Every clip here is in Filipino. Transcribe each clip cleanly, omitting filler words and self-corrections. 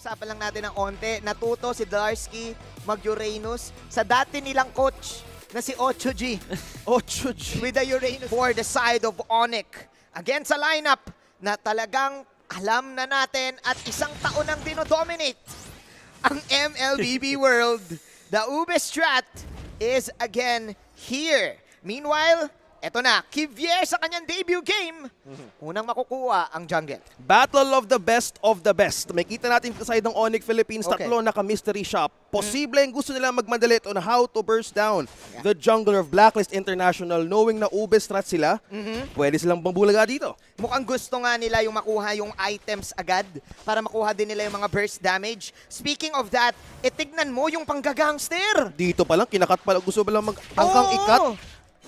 Pag-usapan lang natin ng onte. Natuto si Darsky mag-Uranus sa dati nilang coach na si Ochoji. Ochoji. With the Uranus for the side of Onyx. Against a lineup na talagang alam na natin at isang taon nang dinodominate ang MLBB world. The Ube Strat is again here. Meanwhile, eto na, Kivier sa kanyang debut game. Unang makukuha ang jungle. Battle of the best. May kita natin sa side ng Onyx Philippines, Okay. tatlo naka-mystery shop. Posibleng gusto nila magmandalit on how to burst down the jungler of Blacklist International, knowing na Ube Strat sila. Pwede silang bambulaga dito. Mukhang gusto nga nila yung makuha yung items agad para makuha din nila yung mga burst damage. Speaking of that, tignan mo yung panggagangster. Dito pa lang, kinakat pa lang. Gusto ba lang hanggang Oo. ikat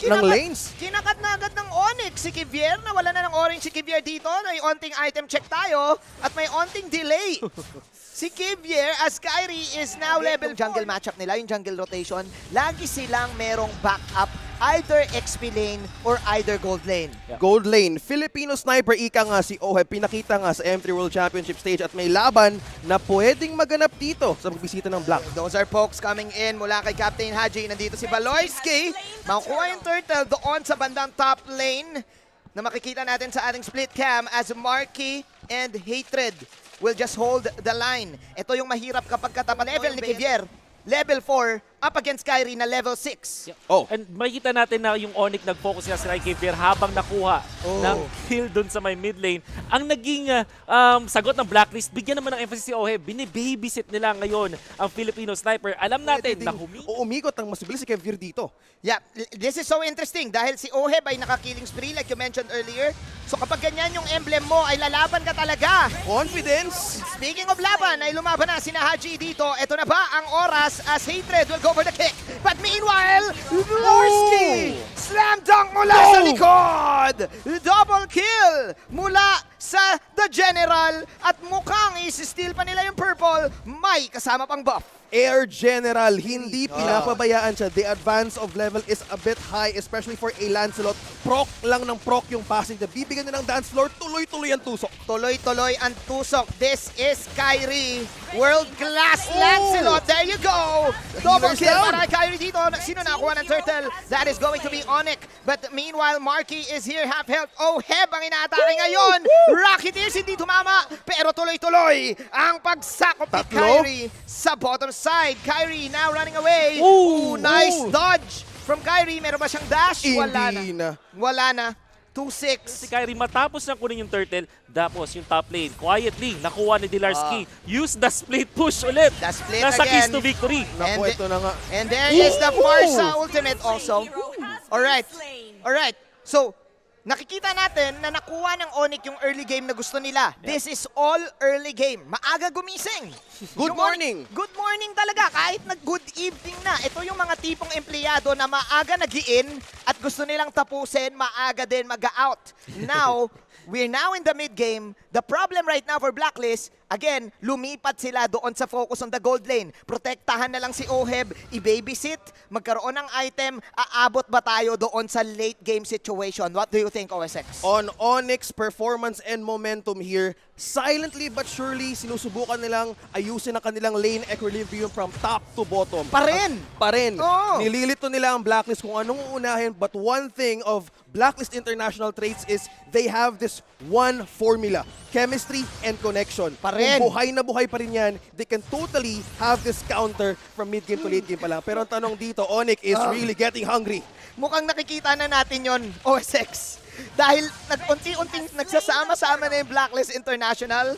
ng lanes? Kinakat na agad ng Onyx si Kivier. Nawala na ng orange si Kivier dito. May onting item check tayo at may onting delay. Si Kivier as Kyrie is now level jungle matchup nila, yung jungle rotation. Lagi silang merong backup, either XP lane or either gold lane. Gold lane, Filipino sniper, ika nga si Oheb, pinakita nga sa M3 World Championship stage at may laban na pwedeng maganap dito sa pagbisita ng Black. Those are pokes coming in mula kay Captain Haji. Nandito si Baloyski. Makukuha yung turtle doon sa bandang top lane na makikita natin sa ating split cam as Marky and Hatred will just hold the line. Ito yung mahirap kapag katapa level ni Kivier. Level 4 up against Kyrie na level 6. Oh. And makikita natin na yung Onyx nag-focus nga sa kay Kivier habang nakuha ng kill dun sa may mid lane. Ang naging sagot ng Blacklist, bigyan naman ng emphasis si Oheb. Binibabysit nila ngayon ang Filipino sniper. Alam natin na Umikot ang mas mabilis si Kevir dito. Yeah, this is so interesting dahil si Oheb ay naka-killing spree like you mentioned earlier. So kapag ganyan yung emblem mo ay lalaban ka talaga. Confidence. Speaking of laban, ay lumaban na si Haji dito. Ito na ba ang oras as Hatred will go for the kick. But meanwhile, Lorski! Slam dunk mula sa likod! Double kill mula sa The General. At mukhang isi-steal pa nila yung purple. May kasama pang buff. Air General, hindi pinapabayaan siya. The advance of level is a bit high, especially for a Lancelot. Proc lang ng proc yung passing na bibigyan nilang dance floor, tuloy-tuloy ang tusok. Tuloy-tuloy ang tusok. This is Kyrie. World-class Lancelot. There you go. Double kill para Kyrie dito. Sino nakuha ng turtle? That is going to be Onyx. But meanwhile, Marky is here, half health. Heb ang inaatake ngayon. Rocketeers hindi tumama. Pero tuloy-tuloy ang pagsakop ni Kyrie sa bottom side. Kyrie now running away. Ooh, nice dodge from Kyrie. Meron ba siyang dash? Wala na. Hindi na. Wala na. si 2-6. Kyrie matapos na kunin yung turtle, tapos yung top lane, quietly, nakuha ni Dilarski. Use the split push ulit. The split Nasa again. keys to victory. Naku, ito na nga. And there is the Farsa ultimate also. Alright. Alright. So, nakikita natin na nakuha ng Onyx yung early game na gusto nila. This is all early game. Maaga gumising. Good Yung morning. Good morning talaga. Kahit nag-good evening na. Ito yung mga tipong empleyado na maaga nag-in at gusto nilang tapusin, maaga din mag-out. Now, we're now in the mid-game. The problem right now for Blacklist, again, lumipat sila doon sa focus on the gold lane. Protektahan na lang si Oheb, i-babysit, magkaroon ng item, aabot ba tayo doon sa late game situation? What do you think, OSX? On Onyx performance and momentum here, silently but surely sinusubukan nilang ayusin ang kanilang lane equilibrium from top to bottom. Pa rin! Pa rin. Oo. Nililito nila ang Blacklist kung anong uunahin, but one thing of Blacklist International traits is they have this one formula. Chemistry and connection. Pa rin. Kung buhay na buhay pa rin yan, they can totally have this counter from mid-game to late game pa lang. Pero ang tanong dito, Onyx is really getting hungry. Mukhang nakikita na natin yon OSX. Dahil unti-unting nagsasama-sama na yung Blacklist International.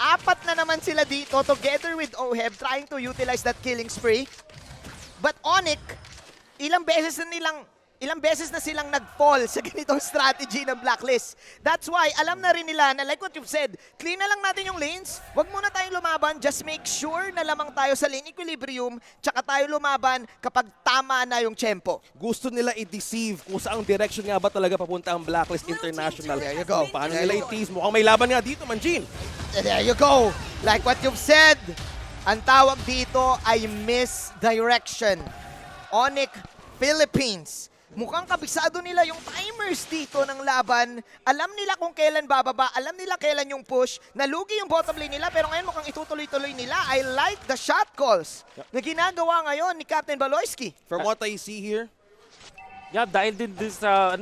Apat na naman sila dito together with Oheb trying to utilize that killing spree. But Onyx, ilang beses na silang nag-fall sa ganitong strategy ng Blacklist. That's why, alam na rin nila na like what you've said, clean na lang natin yung lanes, wag muna tayong lumaban, just make sure na lamang tayo sa lane equilibrium, tsaka tayo lumaban kapag tama na yung tempo. Gusto nila i-deceive kung saang direction nga ba talaga papunta ang Blacklist International. There you go. Paano nila i-tease? Mukhang may laban nga dito, Manjin. There you go. Like what you've said, ang tawag dito ay misdirection. Onyx Philippines Mukhang kabisado nila yung timers dito ng laban. Alam nila kung kailan bababa, alam nila kailan yung push. Nalugi yung bottom lane nila, pero ngayon mukhang itutuloy-tuloy nila. I like the shot calls na ginagawa ngayon ni Captain Baloyski. From what I see here, Yeah, dahil din sa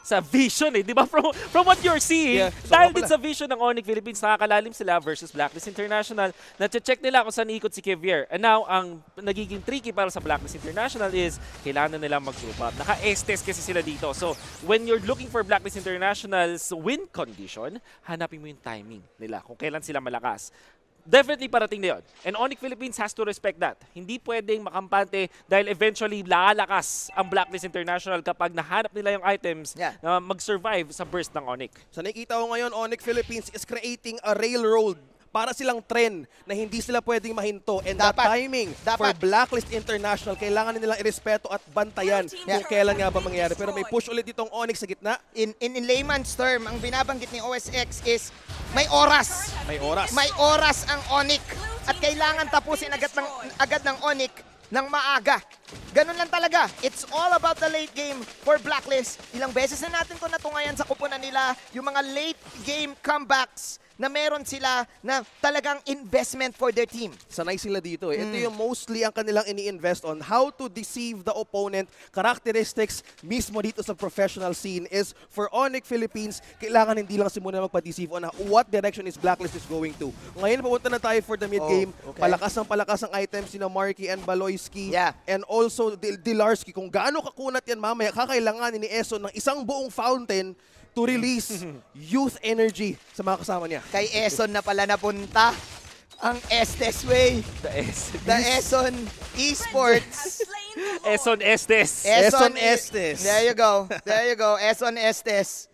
sa vision di ba? From what you're seeing, Yeah, so dahil nga din pala. sa vision ng Onyx Philippines, nakakalalim sila versus Blacklist International. Na-check nila kung saan ikot si Kevier. And now, ang nagiging tricky para sa Blacklist International is kailangan nila mag-group up. Naka-estes kasi sila dito. So, when you're looking for Blacklist International's win condition, hanapin mo yung timing nila, kung kailan sila malakas. Definitely parating na yun. And Onyx Philippines has to respect that. Hindi pwedeng makampante dahil eventually lalakas ang Blacklist International kapag nahanap nila yung items Yeah. na mag-survive sa burst ng Onyx. sa nakikita ko ngayon, Onyx Philippines is creating a railroad para silang tren na hindi sila pwedeng mahinto. And that Dapat. timing Dapat. for Blacklist International, kailangan nilang irespeto at bantayan kung kailan nga ba mangyayari. Pero may push ulit ditong Onyx sa gitna. In layman's term, ang binabanggit ni OSX is may oras. May oras. May oras ang Onyx at kailangan tapusin agad ng Onyx ng maaga. Ganun lang talaga. It's all about the late game for Blacklist. Ilang beses na natin ito natungayan sa kupunan nila, yung mga late game comebacks na meron sila na talagang investment for their team. Sanay sila dito eh. Ito yung mostly ang kanilang ini-invest on. How to deceive the opponent. Characteristics mismo dito sa professional scene is for Onyx Philippines, kailangan hindi lang simula magpa-deceive on what direction is Blacklist is going to. Ngayon papunta na tayo for the mid-game. okay. Palakas ang items ni Marky and Baloyski. Yeah. And also Dilarski. Kung gaano kakunat yan mamaya, kakailanganin ni Eson ng isang buong fountain to release youth energy sa mga kasama niya. Kay Eson na pala napunta ang Estes Way. The Eson Esports. Eson Estes. Eson Estes. There you go. There you go. Eson Estes.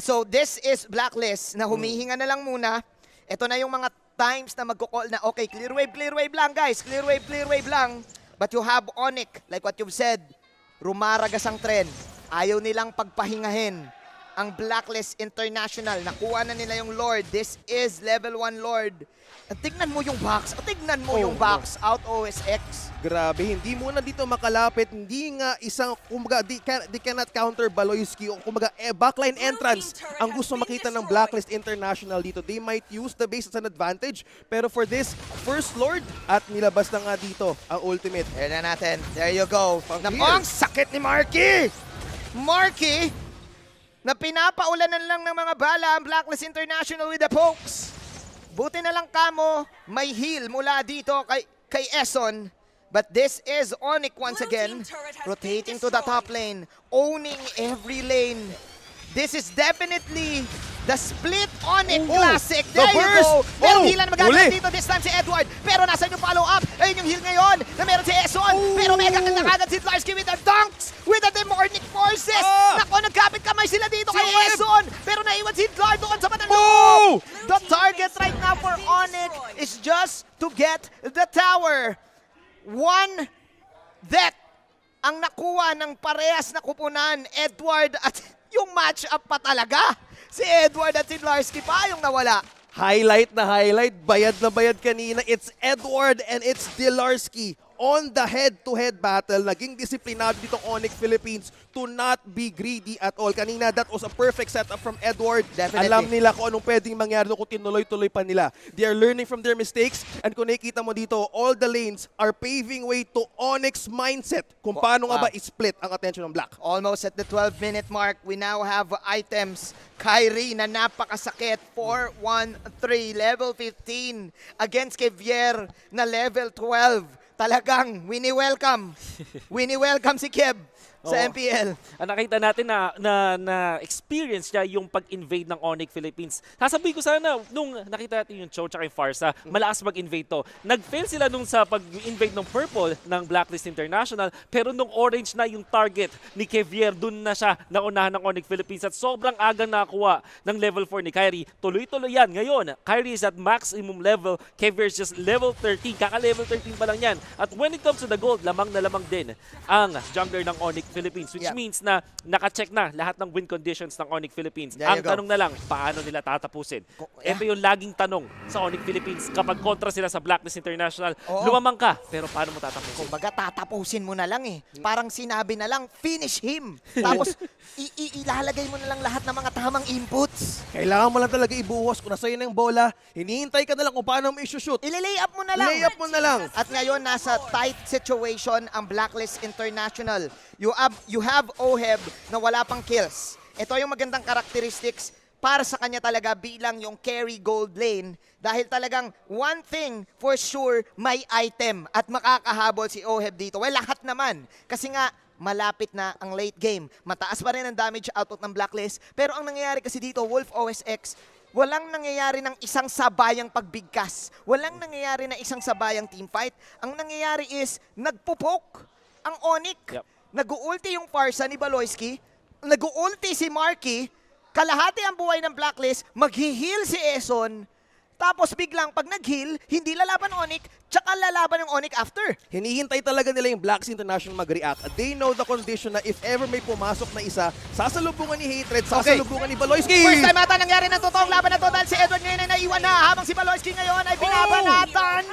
So this is Blacklist na humihinga na lang muna. Ito na yung mga times na magko-call na okay, clear wave lang guys. Clear wave lang. But you have Onyx, like what you've said, rumaragas ang trend. Ayaw nilang pagpahingahin ang Blacklist International. Nakuha na nila yung Lord. This is level 1 Lord. At tignan mo yung box. Tignan mo yung box out OSX. Grabe, hindi muna dito makalapit. Hindi nga isang, kumbaga, they cannot counter Baloyski o kumbaga, backline entrance ang gusto makita ng Blacklist International dito. They might use the base as an advantage, pero for this, first Lord, at nilabas na nga dito ang ultimate. Ayan na natin. There you go. Pang-clear. Ang sakit ni Marky! Marky, na pinapaulanan lang ng mga bala ang Blacklist International with the pokes. Buti na lang kamo, may heal mula dito kay Eson. But this is Onyx once again, rotating to the top lane, owning every lane. This is definitely the split Onyx Classic. The There you burst! go. Pero heal na magagawa Uli! dito this time si Edward. Pero nasan yung follow-up? Ayun yung heal ngayon na meron si Eson. Pero mega kill na kagad si Tlarsky with the dunks, with the demonic forces. Nako, nagkapit kamay sila dito kay Web! Eson. Pero naiwan si Tlar doon sa batang Oh! loob. The target right now for Onyx is just to get the tower. One death ang nakuha ng parehas na kupunan, Edward, at yung match-up pa talaga. Si Edward at si Tlarsky pa yung nawala. Highlight na highlight, bayad na bayad kanina. It's Edward and it's Dilarski on the head-to-head battle. Naging disiplinado ditong Onyx Philippines to not be greedy at all. Kanina, that was a perfect setup from Edward. Definitely. Alam nila kung anong pwedeng mangyari kung tinuloy-tuloy pa nila. They are learning from their mistakes, and kung nakikita mo dito, all the lanes are paving way to Onyx mindset kung paano nga ba i-split ang attention ng Black. Almost at the 12-minute mark, we now have items. Kyrie na napakasakit, 4-1-3, level 15 against Kevier na level 12. Talagang wini-welcome. Wini-welcome si Kev sa Oo. MPL. Nakita natin na experience niya yung pag-invade ng Onyx Philippines. Sasabihin ko sana, nung nakita natin yung Cho tsaka yung Farsa, malakas mag-invade to. Nag-fail sila nung sa pag-invade ng Purple ng Blacklist International, pero nung Orange na yung target ni Kevier, dun na siya naunahan ng Onyx Philippines at sobrang agang nakakuha ng level 4 ni Kyrie. Tuloy-tuloy yan. Ngayon, Kyrie is at maximum level, Kevier is just level 13. Kaka-level 13 pa lang yan. At when it comes to the gold, lamang na lamang din ang jungler ng Onyx Philippines, which Yeah. means na naka-check na lahat ng win conditions ng Onyx Philippines. There Ang you go. tanong na lang, paano nila tatapusin? Yeah. Ito yung laging tanong sa Onyx Philippines kapag kontra sila sa Blacklist International. Oo. Lumamang ka, pero paano mo tatapusin? Kumbaga, tatapusin mo na lang eh. Parang sinabi na lang, finish him. Tapos, ilalagay mo na lang lahat ng mga tamang inputs. Kailangan mo lang talaga ibuhos kung nasa iyo na yung bola. Hinihintay ka na lang kung paano mo i-shoot. Ililay up mo na lang. Lay up mo na lang. At ngayon, nasa tight situation ang Blacklist International. You have Oheb na wala pang kills. Ito yung magandang characteristics para sa kanya talaga bilang yung carry gold lane. Dahil talagang one thing for sure, may item at makakahabol si Oheb dito. Well, lahat naman. Kasi nga, malapit na ang late game. Mataas pa rin ang damage output ng Blacklist. Pero ang nangyayari kasi dito, Wolf OSX, walang nangyayari ng isang sabayang pagbigkas. Walang nangyayari na isang sabayang teamfight. Ang nangyayari is, nagpupok ang Onyx. Yep. Nag-ulti yung Farsa ni Baloyski. Nag-ulti si Marky. Kalahati ang buhay ng Blacklist. Mag-heal si Eson. Tapos biglang pag nag-heal, hindi lalaban Onyx, tsaka lalaban yung Onyx after. Hinihintay talaga nila yung Blacks International mag-react. They know the condition na if ever may pumasok na isa, sasalubungan ni Hatred, sasalubungan ni Baloyski. First time ata nangyari ng totoong laban na to dahil si Edward ngayon ay naiwan na habang si Baloyski ngayon ay binabanatan.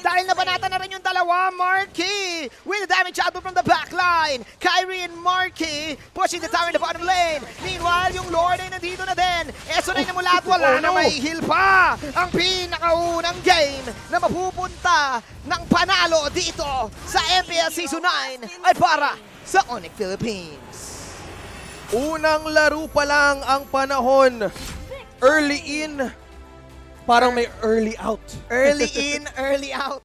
Dahil nabanatan na rin yung dalawa, Marky with the damage output from the backline. Kyrie and Marky pushing the tower in the bottom lane. Meanwhile, yung Lord ay nandito na din. Eso na namula at wala na may heal pa. Ang pinakaunang game na mapupunta ng panalo dito sa MPL Season 9 ay para sa Onyx Philippines. Unang laro pa lang ang panahon. Early in, parang may early out. Early in, early out.